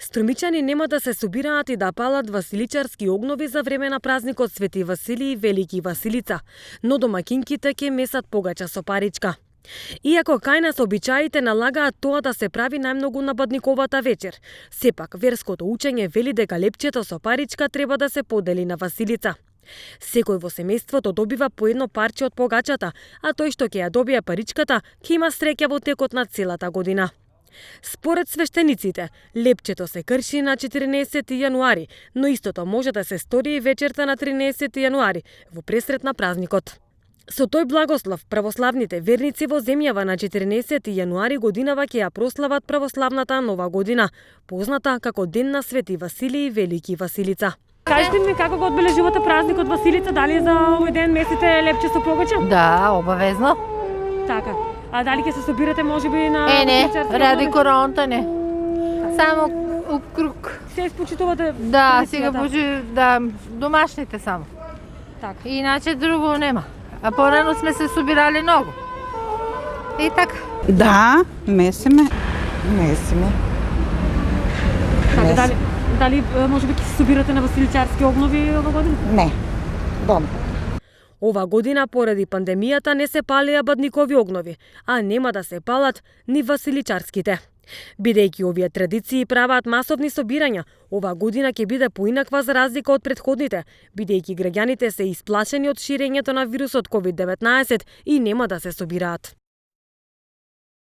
Струмичани нема да се собираат и да палат василичарски огнови за време на празникот Свети Василий и Велики Василица, но домакинките ќе месат погача со паричка. Иако кај нас обичаите налагаат тоа да се прави најмногу на бадниковата вечер, сепак верското учење вели дека лепчето со паричка треба да се подели на Василица. Секој во семејството добива по едно парче од погачата, а тој што ќе ја добие паричката, ќе има среќа во текот на целата година. Според свештениците, лепчето се крши на 14 јануари, но истото може да се стори и вечерта на 13 јануари, во пресрет на празникот. Со тој благослов, православните верници во земјава на 14 јануари годинава ќе ја прослават православната нова година, позната како Ден на Свети Василий и Велики Василица. Кажете ми како го одбележувате празникот Василица, дали за овој ден месите лепче со погача? Да, обавезно. Така. А дали ќе се собирате можеби на Не, ради короната не. Само у круг. Се испочитувате? Да, сега да, домашните само. Така. Иначе друго нема. А порано сме се собирали многу. И така. Да, месиме. Така, дали можеби ќе се собирате на василичарски огнови ова година? Не. Дома. Ова година поради пандемијата не се палеа бадникови огнови, а нема да се палат ни василичарските. Бидејќи овие традиции праваат масовни собирања, ова година ќе биде поинаква за разлика од претходните, бидејќи граѓаните се исплашени од ширењето на вирусот COVID-19 и нема да се собираат.